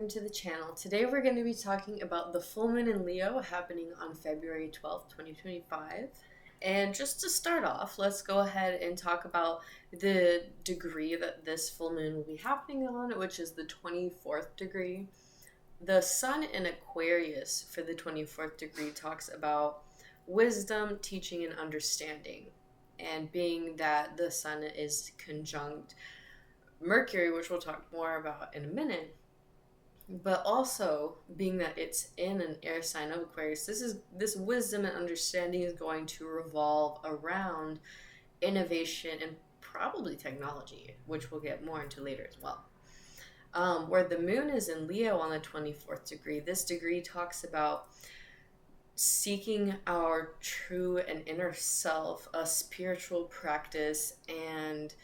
To the channel. Today we're going to be talking about the full moon in Leo happening on February 12th, 2025. And just to start off, let's go ahead and talk about the degree that this full moon will be happening on, which is the 24th degree. The sun in Aquarius for the 24th degree talks about wisdom, teaching, and understanding. And being that the sun is conjunct Mercury, which we'll talk more about in a minute, but also being that it's in an air sign of Aquarius, this wisdom and understanding is going to revolve around innovation and probably technology, which we'll get more into later as well. Where the moon is in Leo on the 24th degree, this degree talks about seeking our true and inner self, a spiritual practice, and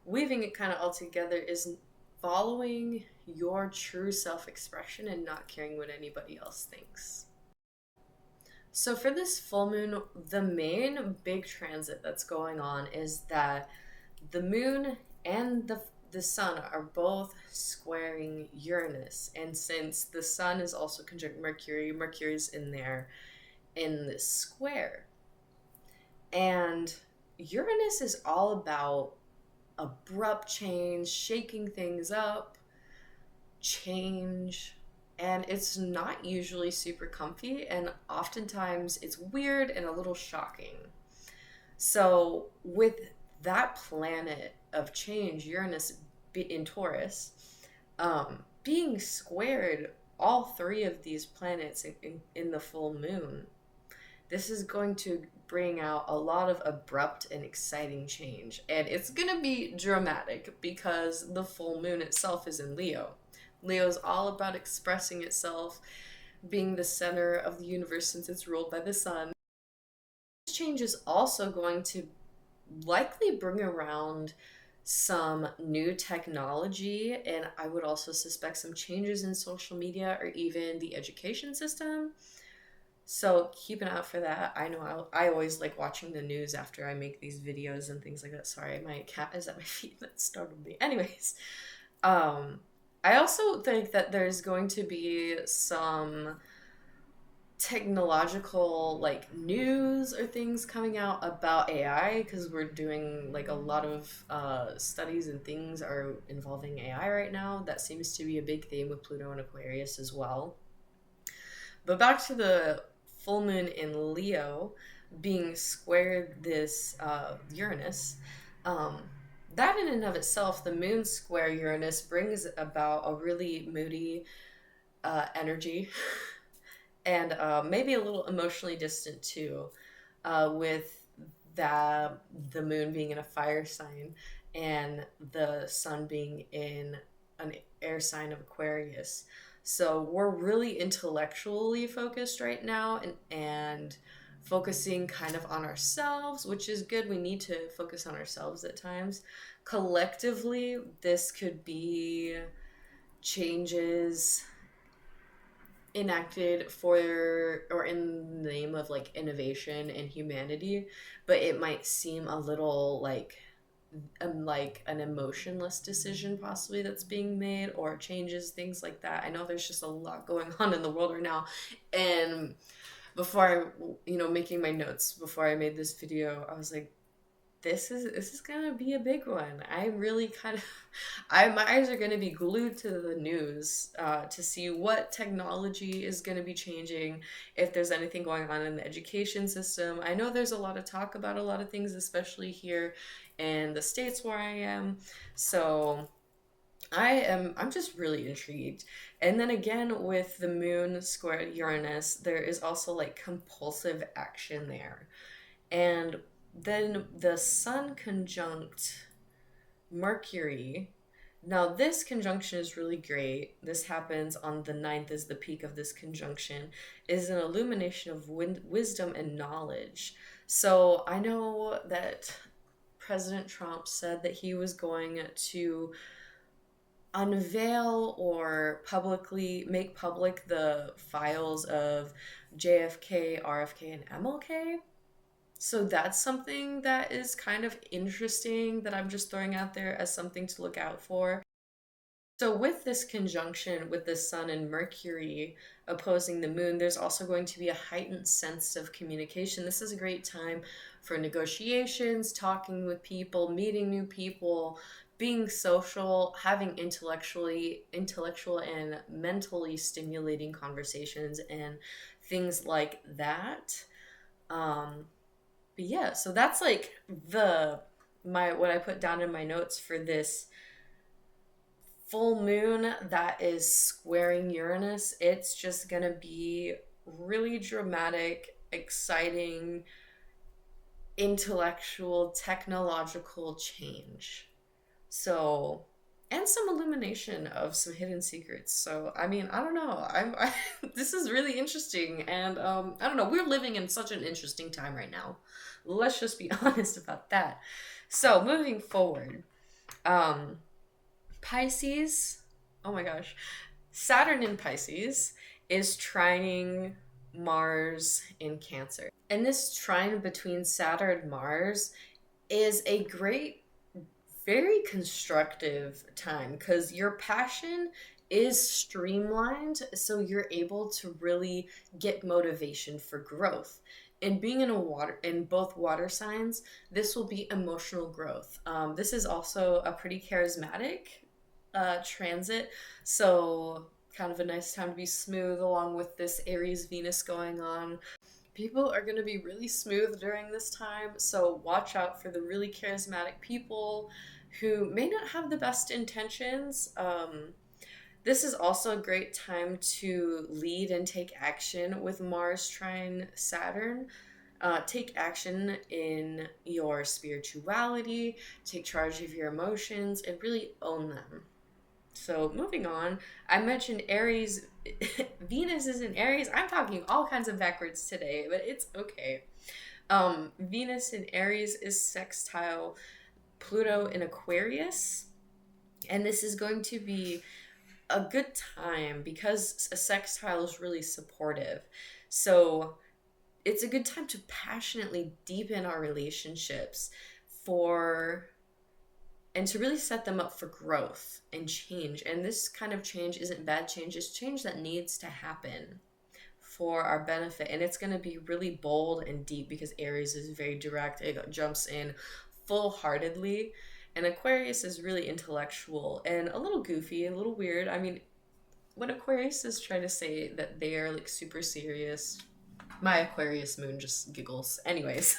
weaving it kind of all together is following your true self expression and not caring what anybody else thinks. So, for this full moon, the main big transit that's going on is that the moon and the sun are both squaring Uranus. And since the sun is also conjunct Mercury, Mercury's in there in this square. And Uranus is all about abrupt change, shaking things up, change, and it's not usually super comfy, and oftentimes it's weird and a little shocking. So, with that planet of change, Uranus in Taurus, being squared all three of these planets in the full moon, this is going to bring out a lot of abrupt and exciting change. And it's going to be dramatic because the full moon itself is in Leo. Leo is all about expressing itself, being the center of the universe since it's ruled by the sun. This change is also going to likely bring around some new technology, and I would also suspect some changes in social media or even the education system. So keep an eye out for that. I know I always like watching the news after I make these videos and things like that. Sorry, my cat is at my feet. That startled me. Anyways, um, I also think that there's going to be some technological like news or things coming out about AI because we're doing like a lot of studies and things are involving AI right now. That seems to be a big theme with Pluto and Aquarius as well. But back to the full moon in Leo being squared this Uranus, um, that in and of itself, the moon square Uranus brings about a really moody energy and maybe a little emotionally distant too, with the moon being in a fire sign and the sun being in an air sign of Aquarius. So we're really intellectually focused right now and focusing kind of on ourselves, which is good. We need to focus on ourselves at times. Collectively, this could be changes enacted for or in the name of like innovation and humanity, but it might seem a little like an emotionless decision possibly that's being made or changes, things like that. I know there's just a lot going on in the world right now, and before making my notes before I made this video, I was like, this is gonna be a big one. I really kind of, I my eyes are gonna be glued to the news to see what technology is gonna be changing, if there's anything going on in the education system. I know there's a lot of talk about a lot of things, especially here in the states where I am. So I'm just really intrigued. And then again with the moon square Uranus, there is also like compulsive action there. And then the sun conjunct Mercury. Now, this conjunction is really great. This happens on the 9th, is the peak of this conjunction, is an illumination of wisdom and knowledge. So I know that President Trump said that he was going to unveil or publicly make public the files of JFK, RFK, and MLK. So that's something that is kind of interesting that I'm just throwing out there as something to look out for. So, with this conjunction with the sun and Mercury opposing the moon, there's also going to be a heightened sense of communication. This is a great time for negotiations, talking with people, meeting new people, being social, having intellectual and mentally stimulating conversations and things like that. Um, but yeah, so that's like the my what I put down in my notes for this full moon that is squaring Uranus. It's just gonna be really dramatic, exciting, intellectual, technological change. So, and some illumination of some hidden secrets. So, I mean, I don't know. This is really interesting, and I don't know. We're living in such an interesting time right now. Let's just be honest about that. So, moving forward, um, Pisces. Oh my gosh, Saturn in Pisces is trining Mars in Cancer. And this trine between Saturn and Mars is a great, very constructive time because your passion is streamlined, so you're able to really get motivation for growth. And being in both water signs, this will be emotional growth. This is also a pretty charismatic transit, so kind of a nice time to be smooth along with this Aries Venus going on. People are going to be really smooth during this time, so watch out for the really charismatic people who may not have the best intentions. This is also a great time to lead and take action with Mars trine Saturn. Take action in your spirituality, take charge of your emotions, and really own them. So moving on, I mentioned Aries. Venus is in Aries. I'm talking all kinds of backwards today, but it's okay. Venus in Aries is sextile Pluto in Aquarius, and this is going to be a good time because a sextile is really supportive. So it's a good time to passionately deepen our relationships for and to really set them up for growth and change. And this kind of change isn't bad change, it's change that needs to happen for our benefit. And it's going to be really bold and deep because Aries is very direct, it jumps in full heartedly. And Aquarius is really intellectual and a little goofy, a little weird. I mean, when Aquarius is trying to say that they are like super serious, my Aquarius moon just giggles. Anyways,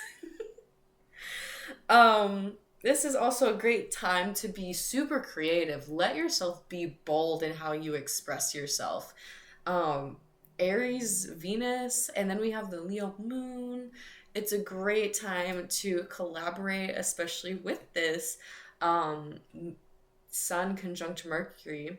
this is also a great time to be super creative. Let yourself be bold in how you express yourself. Um, Aries, Venus, and then we have the Leo moon. It's a great time to collaborate, especially with this um, Sun conjunct Mercury.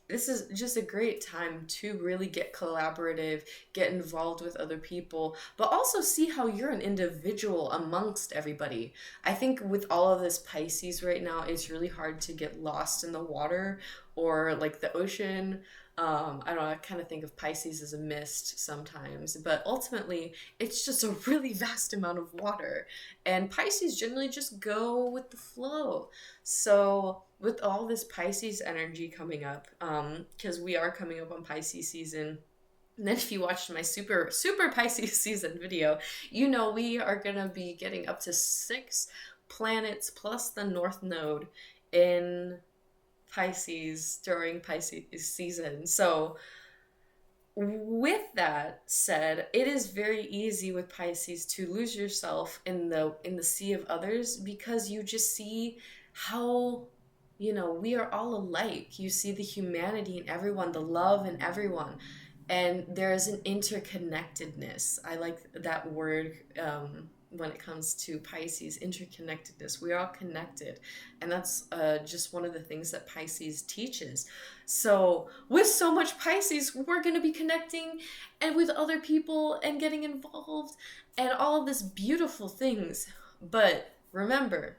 This is just a great time to really get collaborative, get involved with other people, but also see how you're an individual amongst everybody. I think with all of this Pisces right now, it's really hard to get lost in the water or like the ocean. I don't know, I kind of think of Pisces as a mist sometimes, but ultimately it's just a really vast amount of water. And Pisces generally just go with the flow. So with all this Pisces energy coming up, because we are coming up on Pisces season. And then if you watched my super Pisces season video, you know we are gonna be getting up to 6 planets plus the North Node in Pisces during Pisces season. So with that said, it is very easy with Pisces to lose yourself in the sea of others because you just see how we are all alike. You see the humanity in everyone, the love in everyone, and there is an interconnectedness. I like that word when it comes to Pisces, interconnectedness. We are all connected, and that's just one of the things that Pisces teaches. So with so much Pisces, we're going to be connecting and with other people and getting involved and all of this beautiful things. But remember,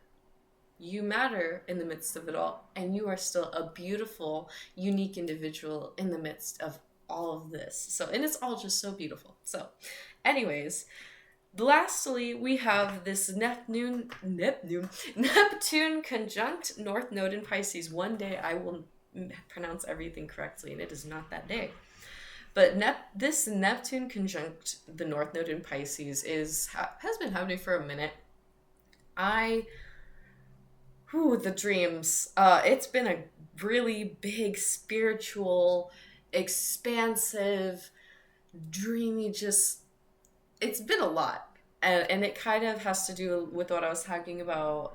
you matter in the midst of it all, and you are still a beautiful, unique individual in the midst of all of this. So, and it's all just so beautiful. So, anyways, lastly, we have this Neptune conjunct North Node in Pisces. One day I will pronounce everything correctly, and it is not that day. But this Neptune conjunct the North Node in Pisces has been happening for a minute. I the dreams. It's been a really big spiritual, expansive, dreamy. Just it's been a lot, and it kind of has to do with what I was talking about.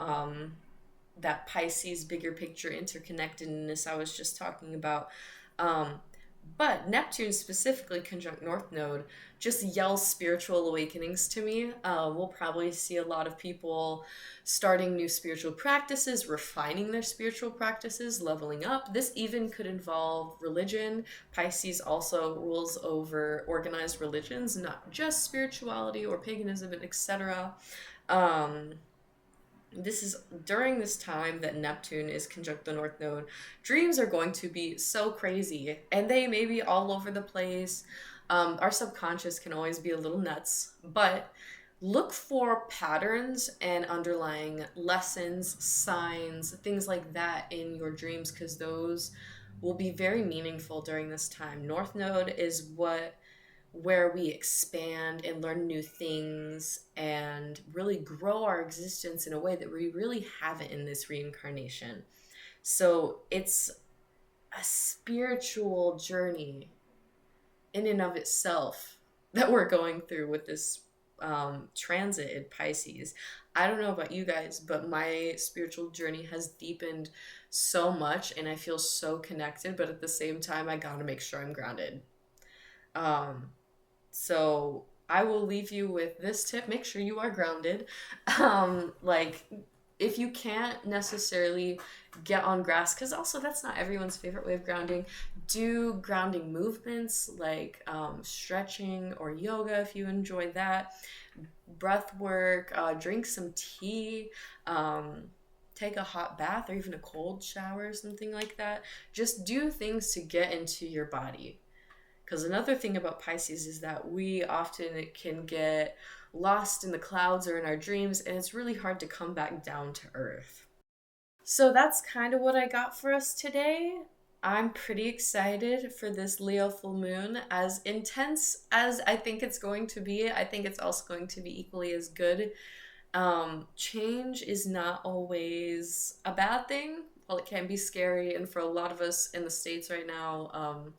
That Pisces bigger picture interconnectedness I was just talking about. Um, but Neptune, specifically conjunct North Node, just yells spiritual awakenings to me. We'll probably see a lot of people starting new spiritual practices, refining their spiritual practices, leveling up. This even could involve religion. Pisces also rules over organized religions, not just spirituality or paganism, etc. Um, this is during this time that Neptune is conjunct the North Node. Dreams are going to be so crazy, and they may be all over the place. Our subconscious can always be a little nuts, but look for patterns and underlying lessons, signs, things like that in your dreams, because those will be very meaningful during this time. North Node is where we expand and learn new things and really grow our existence in a way that we really haven't in this reincarnation. So it's a spiritual journey in and of itself that we're going through with this transit in Pisces. I don't know about you guys, but my spiritual journey has deepened so much and I feel so connected, but at the same time, I gotta make sure I'm grounded. Um, so I will leave you with this tip. Make sure you are grounded. Like if you can't necessarily get on grass, because also that's not everyone's favorite way of grounding, do grounding movements like stretching or yoga if you enjoy that, breath work, drink some tea, take a hot bath or even a cold shower, something like that. Just do things to get into your body. Because another thing about Pisces is that we often can get lost in the clouds or in our dreams, and it's really hard to come back down to earth. So that's kind of what I got for us today. I'm pretty excited for this Leo full moon. As intense as I think it's going to be, I think it's also going to be equally as good. Change is not always a bad thing. Well, it can be scary, and for a lot of us in the States right now,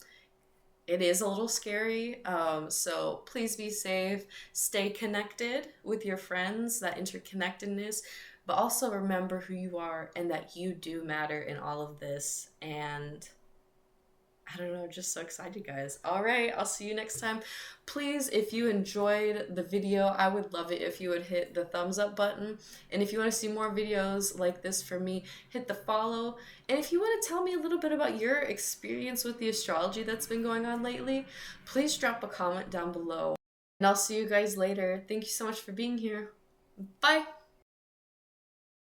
it is a little scary. So please be safe. Stay connected with your friends, that interconnectedness, but also remember who you are and that you do matter in all of this. And I don't know, just so excited, guys. All right, I'll see you next time. Please, if you enjoyed the video, I would love it if you would hit the thumbs up button. And if you want to see more videos like this from me, hit the follow. And if you want to tell me a little bit about your experience with the astrology that's been going on lately, please drop a comment down below. And I'll see you guys later. Thank you so much for being here. Bye.